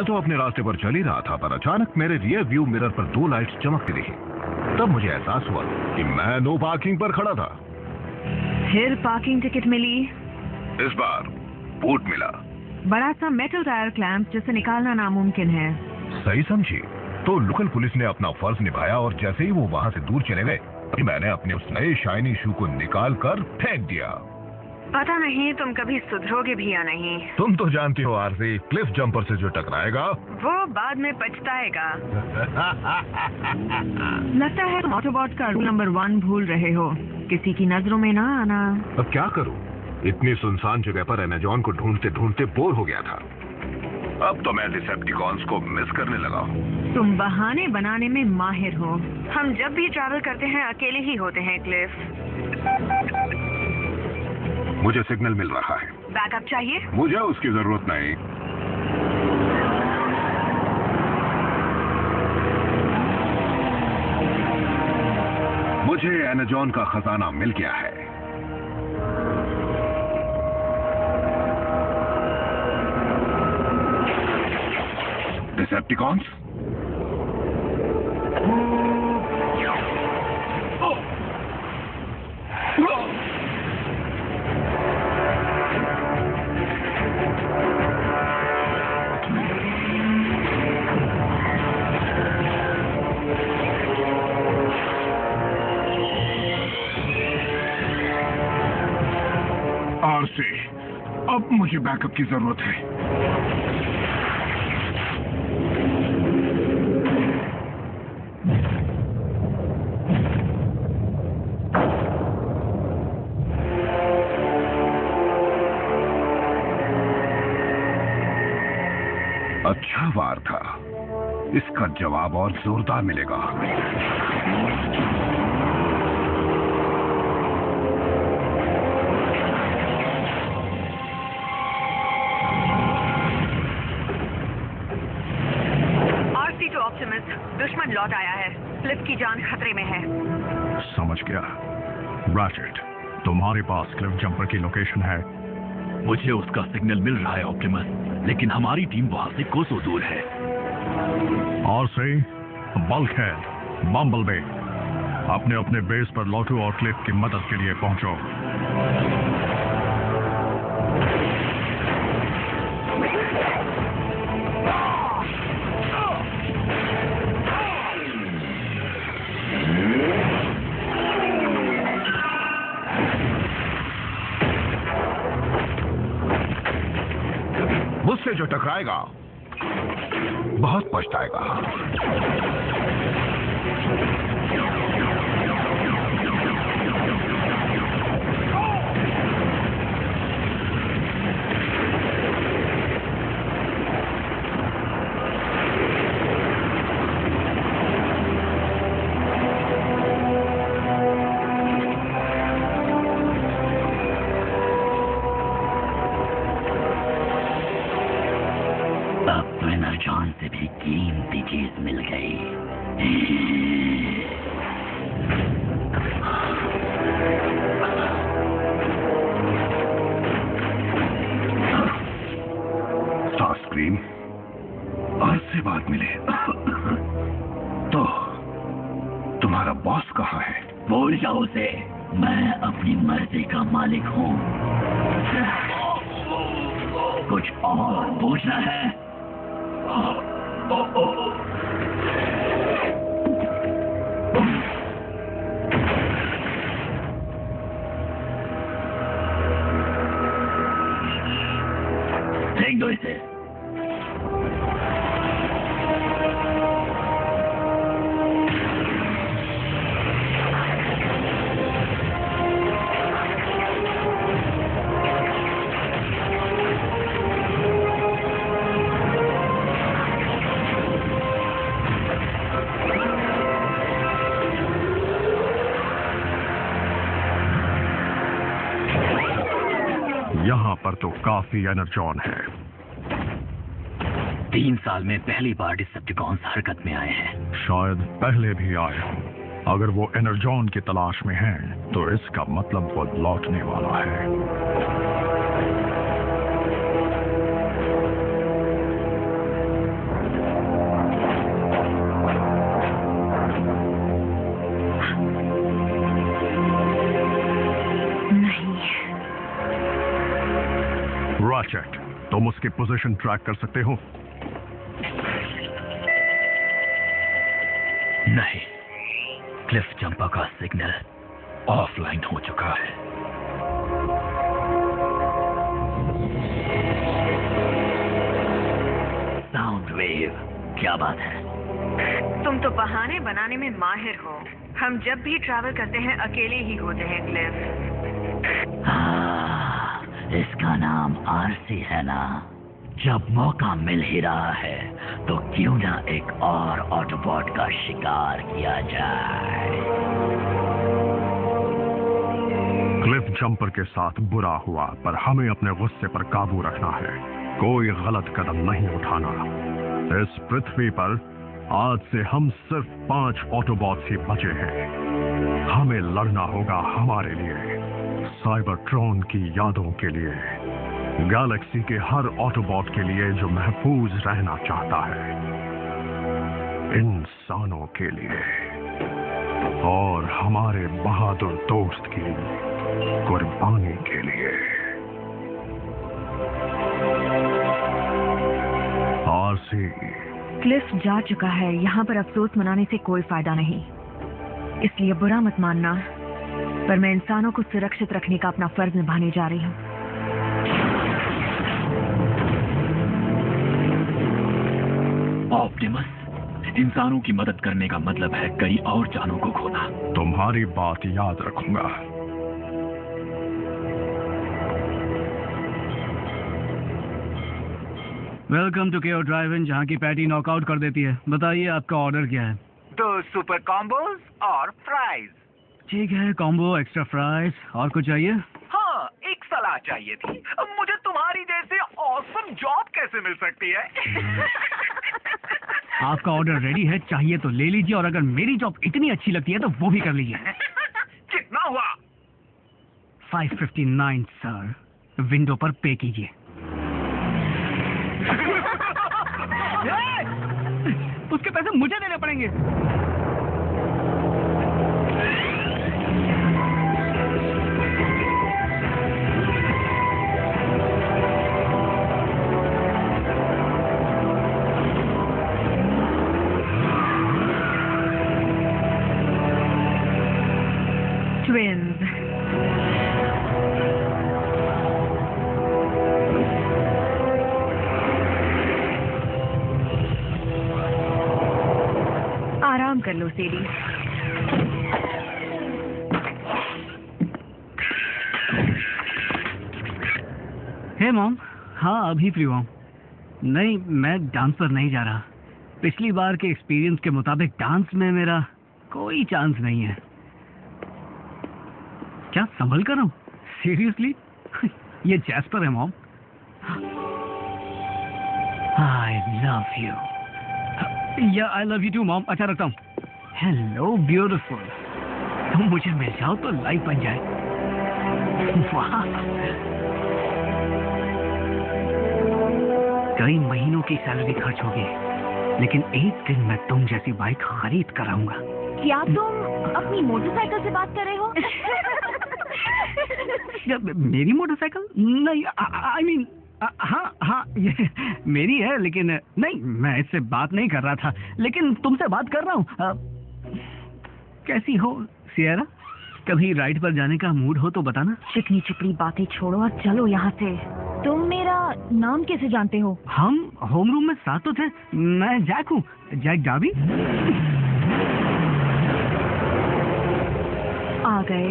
तो अपने रास्ते पर चल ही रहा था, पर अचानक मेरे रियर व्यू मिरर पर 2 लाइट्स चमकती रही। तब मुझे एहसास हुआ कि मैं नो पार्किंग पर खड़ा था। फिर पार्किंग टिकट मिली? इस बार बूट मिला। बड़ा सा मेटल टायर क्लैंप जिसे निकालना नामुमकिन है। सही समझी। तो लोकल पुलिस ने अपना फर्ज निभाया और जैसे ही वो वहाँ से दूर चले गए, मैंने अपने उस नए शाइनी शू को निकाल कर फेंक दिया। पता नहीं तुम कभी सुधरोगे भी या नहीं। तुम तो जानती हो आरसी, क्लिफ जंपर से जो टकराएगा वो बाद में पछताएगा। लगता है तुम ऑटोबॉट का रूल नंबर 1 भूल रहे हो, किसी की नजरों में ना आना। अब क्या करूं? इतनी सुनसान जगह पर एमेजॉन को ढूंढते ढूंढते बोर हो गया था। अब तो मैं डिसेप्टिकॉन्स को मिस करने लगा हूँ। तुम बहाने बनाने में माहिर हो। हम जब भी ट्रैवल करते हैं अकेले ही होते हैं क्लिफ। मुझे सिग्नल मिल रहा है। बैकअप चाहिए? मुझे उसकी जरूरत नहीं। मुझे एमेजॉन का खजाना मिल गया है। डिसेप्टिकॉन्स, आरसी, अब मुझे बैकअप की जरूरत है। अच्छा वार था, इसका जवाब और जोरदार मिलेगा। दुश्मन लौट आया है। क्लिफ की जान खतरे में है। समझ गया। रैचेट, तुम्हारे पास क्लिफ जंपर की लोकेशन है? मुझे उसका सिग्नल मिल रहा है ऑप्टिमस, लेकिन हमारी टीम वहां से कोसों दूर है। आरसी, बल्कहेड, बम्बलबी, अपने अपने बेस पर लौटो और क्लिफ की मदद के लिए पहुंचो। मुझसे जो टकराएगा बहुत पछताएगा। एमेजॉन से भी कीमती चीज मिल गई। स्टारस्क्रीम, आज से बाद मिले। तो तुम्हारा बॉस कहाँ है? बोल जाओ उसे, मैं अपनी मर्जी का मालिक हूँ। कुछ और पूछना है? फेंक दो इसे। यहाँ पर तो काफी एनर्जॉन है। 3 साल में पहली बार डिसेप्टिकॉन्स हरकत में आए हैं। शायद पहले भी आए हों। अगर वो एनर्जॉन की तलाश में हैं, तो इसका मतलब वो लौटने वाला है। क्रैचेट, तुम उसकी पोजीशन ट्रैक कर सकते हो? नहीं, क्लिफ जंपर का सिग्नल ऑफलाइन हो चुका है। साउंड वेव, क्या बात है? तुम तो बहाने बनाने में माहिर हो। हम जब भी ट्रैवल करते हैं अकेले ही होते हैं क्लिफ। हाँ, इसका नाम आरसी है ना? जब मौका मिल ही रहा है तो क्यों ना एक और ऑटोबॉट का शिकार किया जाए। क्लिफ जंपर के साथ बुरा हुआ, पर हमें अपने गुस्से पर काबू रखना है। कोई गलत कदम नहीं उठाना। इस पृथ्वी पर आज से हम सिर्फ 5 ऑटोबॉट्स ही बचे हैं। हमें लड़ना होगा हमारे लिए, साइबरट्रॉन की यादों के लिए, गैलेक्सी के हर ऑटोबॉट के लिए जो महफूज रहना चाहता है, इंसानों के लिए और हमारे बहादुर दोस्त की कुर्बानी के लिए। आरसी, क्लिफ जा चुका है। यहाँ पर अफसोस मनाने से कोई फायदा नहीं, इसलिए बुरा मत मानना, पर मैं इंसानों को सुरक्षित रखने का अपना फर्ज निभाने जा रही हूँ। ऑप्टिमस, इंसानों की मदद करने का मतलब है कई और जानों को खोना। तुम्हारी बात याद रखूंगा। वेलकम टू केओ ड्राइव इन, जहाँ की पैटी नॉकआउट कर देती है। बताइए आपका ऑर्डर क्या है? 2 सुपर कॉम्बोज और फ्राइज। ठीक है, कॉम्बो, एक्स्ट्रा फ्राइज। और कुछ चाहिए? हाँ, एक सलाह चाहिए थी। मुझे तुम्हारी जैसे ऑसम जॉब कैसे मिल सकती है? आपका ऑर्डर रेडी है, चाहिए तो ले लीजिए, और अगर मेरी जॉब इतनी अच्छी लगती है तो वो भी कर लीजिए। कितना हुआ? 559 सर। विंडो पर पे कीजिए। उसके पैसे मुझे देने पड़ेंगे। ट्विन्स, आराम कर लो सेडी। हे मॉम, हाँ अभी फ्री हुआ हूँ। नहीं, मैं डांस पर नहीं जा रहा। पिछली बार के एक्सपीरियंस के मुताबिक डांस में मेरा कोई चांस नहीं है। क्या संभल कर रहा हूँ? सीरियसली? ये जैस्पर है मॉम। I love you. या I love you too mom. अच्छा रखता हूँ। हेलो ब्यूटीफुल, तुम मुझे मिल जाओ तो लाइफ बन जाए। वाह, कई महीनों की सैलरी खर्च होगी, लेकिन एक दिन मैं तुम जैसी बाइक खरीद कर आऊंगा। क्या तुम अपनी मोटरसाइकिल से बात कर रहे हो? मेरी मोटरसाइकिल? नहीं, आई मीन हाँ ये मेरी है, लेकिन नहीं, मैं इससे बात नहीं कर रहा था, लेकिन तुमसे बात कर रहा हूँ। कैसी हो सियरा? कभी राइड पर जाने का मूड हो तो बताना। चिकनी चुपड़ी बातें छोड़ो और चलो यहाँ से। तुम मेरा नाम कैसे जानते हो? हम होम रूम में साथ तो थे। मैं जैक हूँ, जैक डाबी। आ गए।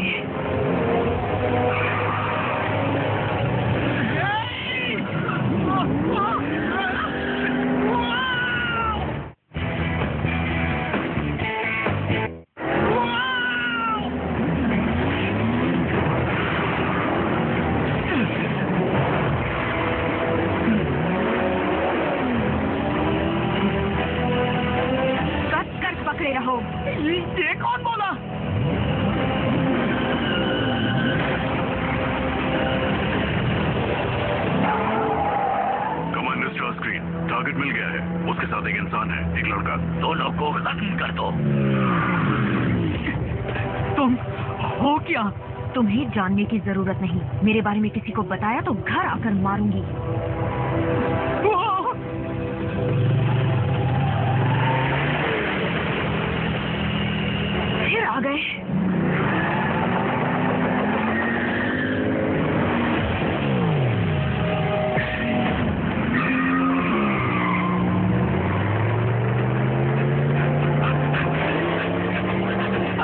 ये कौन बोला? कमांडर स्टार स्क्रीन, टारगेट मिल गया है। उसके साथ एक इंसान है, एक लड़का। दोनों को खत्म कर दो। तुम हो क्या? तुम्हें जानने की जरूरत नहीं। मेरे बारे में किसी को बताया तो घर आकर मारूंगी। फिर आ गए।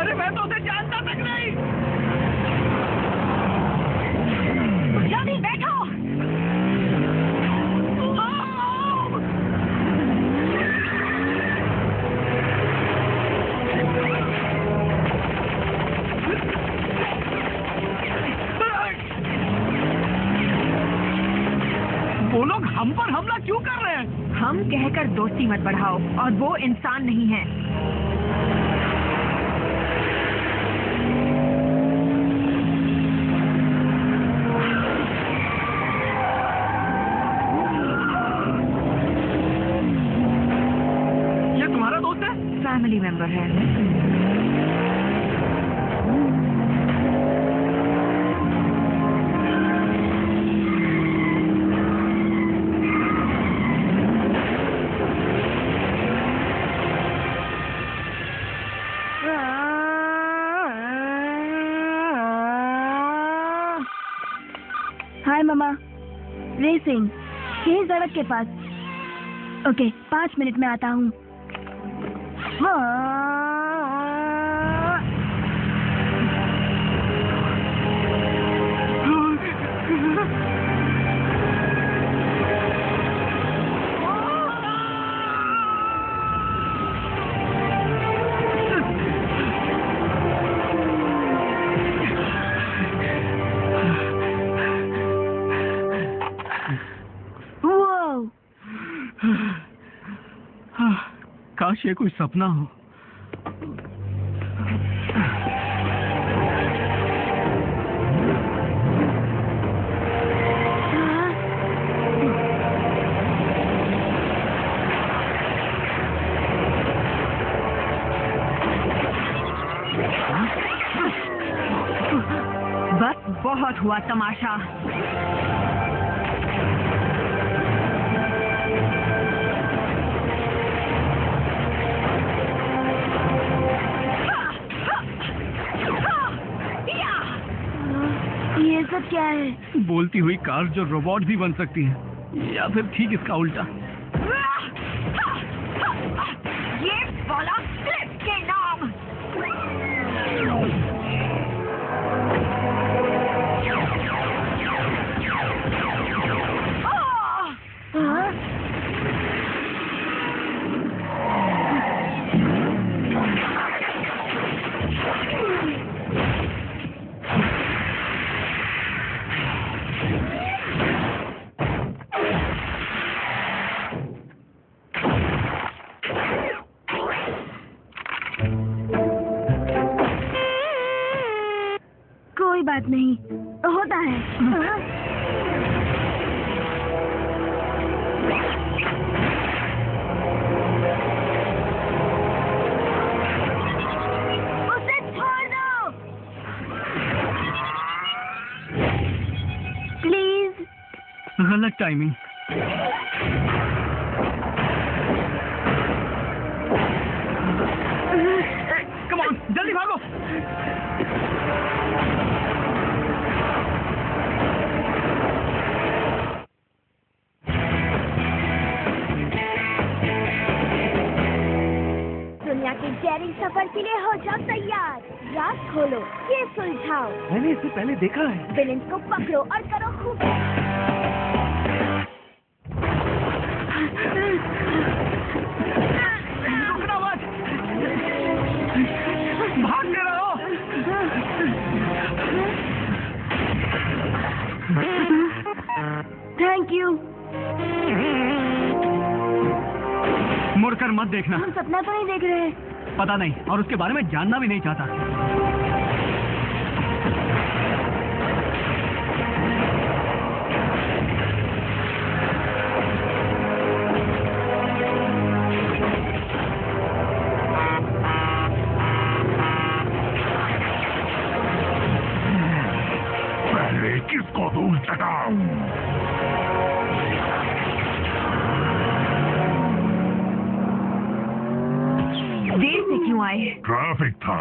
अरे मैं तो उसे जानता तक नहीं। जल्दी बैठो। वो लोग हम पर हमला क्यों कर रहे हैं? हम कहकर दोस्ती मत बढ़ाओ, और वो इंसान नहीं है। ये तुम्हारा दोस्त है? फैमिली मेंबर है। हाय मामा, रेसिंग यही सड़क के पास। ओके, 5 मिनट में आता हूँ। काश ये कोई सपना हो। बस बहुत हुआ तमाशा। ये सब क्या है? बोलती हुई कार जो रोबोट भी बन सकती है, या फिर ठीक इसका उल्टा। ये वाला क्लिप के नाम। कोई बात नहीं, होता है। उसे छोड़ दो प्लीज। गलत टाइमिंग। कम ऑन, जल्दी भागो। दुनिया के डेयरिंग सफर के लिए हो जाओ तैयार। राज खोलो, ये सुलझाओ। मैंने इसे पहले देखा है। विलेंस को पकड़ो और करो खूब। रुकना मत, भागते रहो। Thank you. मुड़कर मत देखना। हम सपना तो नहीं देख रहे। पता नहीं, और उसके बारे में जानना भी नहीं चाहता। पहले किसको दूर चटाऊं? देर से क्यों आए? ट्रैफिक था।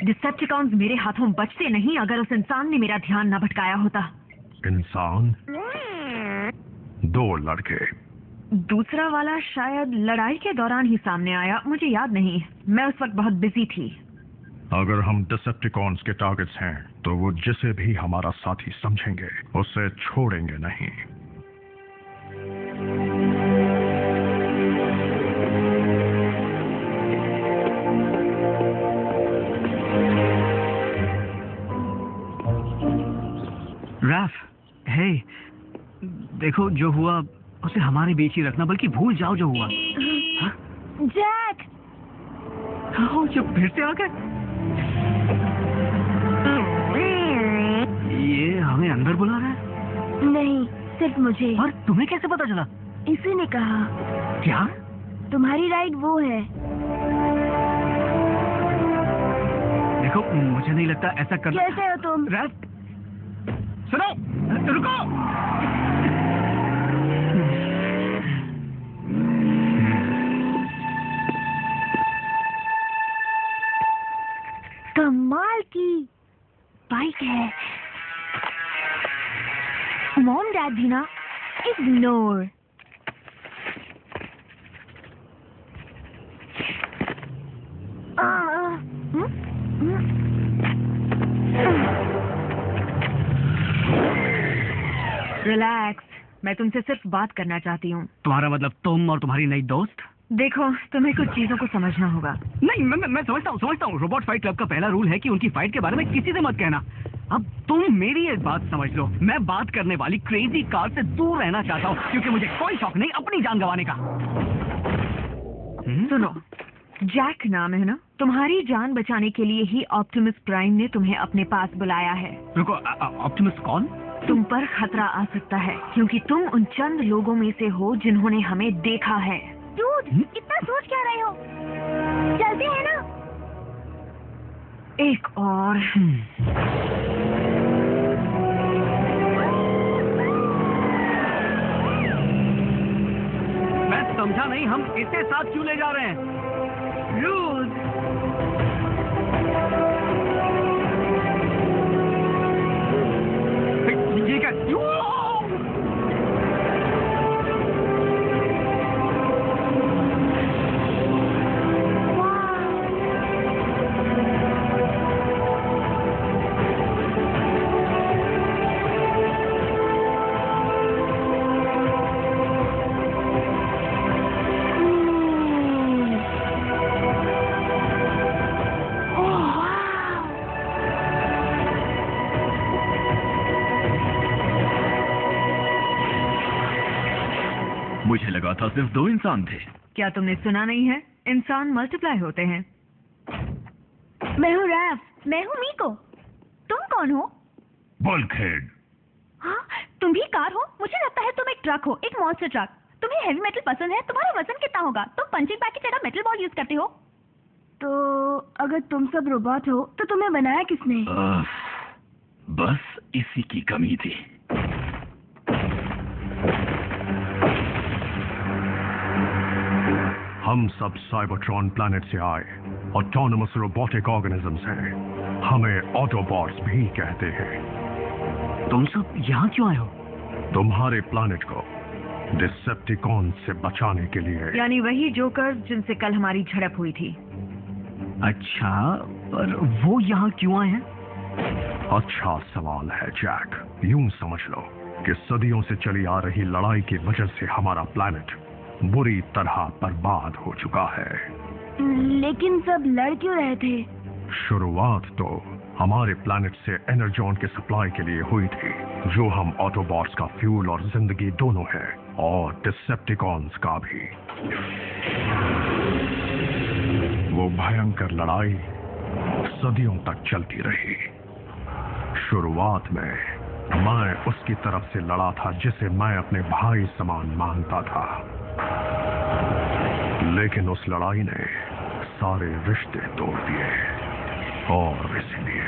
डिसेप्टिकॉन्स मेरे हाथों बचते नहीं अगर उस इंसान ने मेरा ध्यान न भटकाया होता। इंसान? 2 लड़के। दूसरा वाला शायद लड़ाई के दौरान ही सामने आया, मुझे याद नहीं, मैं उस वक्त बहुत बिजी थी। अगर हम डिसेप्टिकॉन्स के टारगेट्स हैं तो वो जिसे भी हमारा साथी समझेंगे उसे छोड़ेंगे नहीं। राफ, हे, देखो जो हुआ उसे हमारे बीच ही रखना, बल्कि भूल जाओ जो हुआ। जैक! जो फिर से आ गए। ये हमें अंदर बुला रहा है? नहीं, सिर्फ मुझे। और तुम्हें कैसे पता चला? इसी ने कहा। क्या? तुम्हारी राइड वो है। देखो, मुझे नहीं लगता ऐसा कर। कैसे हो तुम? राफ, सुनो, रुको। कमाल की बाइक है। मॉम डैड भी ना, इग्नोर। रिलैक्स, मैं तुमसे सिर्फ बात करना चाहती हूँ। तुम्हारा मतलब तुम और तुम्हारी नई दोस्त? देखो, तुम्हें कुछ चीजों को समझना होगा। नहीं, मैं समझता हूँ। रोबोट फाइट क्लब का पहला रूल है कि उनकी फाइट के बारे में किसी से मत कहना। अब तुम मेरी एक बात समझ लो, मैं बात करने वाली क्रेजी कार से दूर रहना चाहता हूँ क्योंकि मुझे कोई शौक नहीं अपनी जान गंवाने का। सुनो, जैक नाम है ना? तुम्हारी जान बचाने के लिए ही ऑप्टिमस प्राइम ने तुम्हें अपने पास बुलाया है। रुको, ऑप्टिमस कौन? तुम पर खतरा आ सकता है क्योंकि तुम उन चंद लोगों में से हो जिन्होंने हमें देखा है। डूड, इतना सोच क्या रहे हो? चलते हैं ना? एक और। मैं समझा नहीं, हम इसे साथ क्यों ले जा रहे हैं? रूज, ये क्या? मुझे लगा था सिर्फ 2 इंसान थे। क्या तुमने सुना नहीं है? इंसान मल्टीप्लाई होते हैं। मैं हूँ रैफ। मैं हूँ मीको। तुम कौन हो? बल्कहेड। हाँ, तुम भी कार हो? मुझे लगता है तुम एक ट्रक हो, एक मॉन्स्टर ट्रक। तुम्हें हेवी मेटल पसंद है? तुम्हारा वजन कितना होगा? तुम पंचिंग बैग की जगह मेटल बॉल यूज करते हो? तो अगर तुम सब रोबोट हो तो तुम्हें बनाया किसने? बस इसी की कमी थी। हम सब साइबरट्रॉन प्लैनेट से आए ऑटोनमस रोबोटिक ऑर्गेनिजम्स हैं। हमें ऑटोबॉट्स भी कहते हैं। तुम सब यहाँ क्यों आए हो? तुम्हारे प्लैनेट को डिसेप्टिकॉन से बचाने के लिए। यानी वही जोकर जिनसे कल हमारी झड़प हुई थी। अच्छा, पर वो यहाँ क्यों आए हैं? अच्छा सवाल है जैक। यूं समझ लो कि सदियों से चली आ रही लड़ाई की वजह से हमारा प्लैनेट बुरी तरह बर्बाद हो चुका है। लेकिन सब लड़ क्यों रहे थे? शुरुआत तो हमारे प्लैनेट से एनर्जॉन के सप्लाई के लिए हुई थी, जो हम ऑटोबॉट्स का फ्यूल और जिंदगी दोनों है, और डिसेप्टिकॉन्स का भी। वो भयंकर लड़ाई सदियों तक चलती रही। शुरुआत में मैं उसकी तरफ से लड़ा था जिसे मैं अपने भाई समान मानता था, लेकिन उस लड़ाई ने सारे रिश्ते तोड़ दिए और इसलिए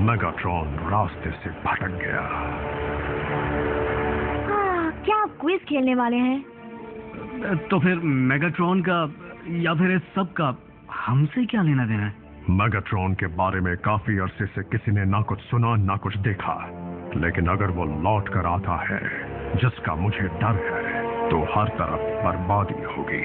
मेगाट्रॉन रास्ते से भटक गया। क्या आप क्विज खेलने वाले हैं? तो फिर मेगाट्रॉन का या फिर इस सब का हमसे क्या लेना देना है? मेगाट्रॉन के बारे में काफी अरसे से किसी ने ना कुछ सुना ना कुछ देखा, लेकिन अगर वो लौट कर आता है, जिसका मुझे डर है, तो हर तरफ बर्बादी होगी।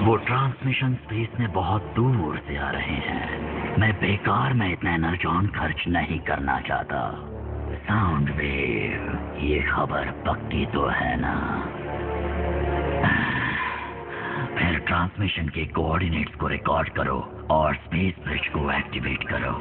वो ट्रांसमिशन स्पेस में बहुत दूर से आ रहे हैं। मैं बेकार में इतना एनर्जॉन खर्च नहीं करना चाहता। साउंड वेव, ये खबर पक्की तो है ना? फिर ट्रांसमिशन के कोऑर्डिनेट्स को रिकॉर्ड करो और स्पेस ब्रिज को एक्टिवेट करो।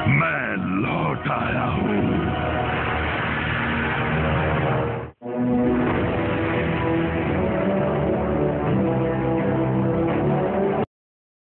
मैं लौट आया हूँ।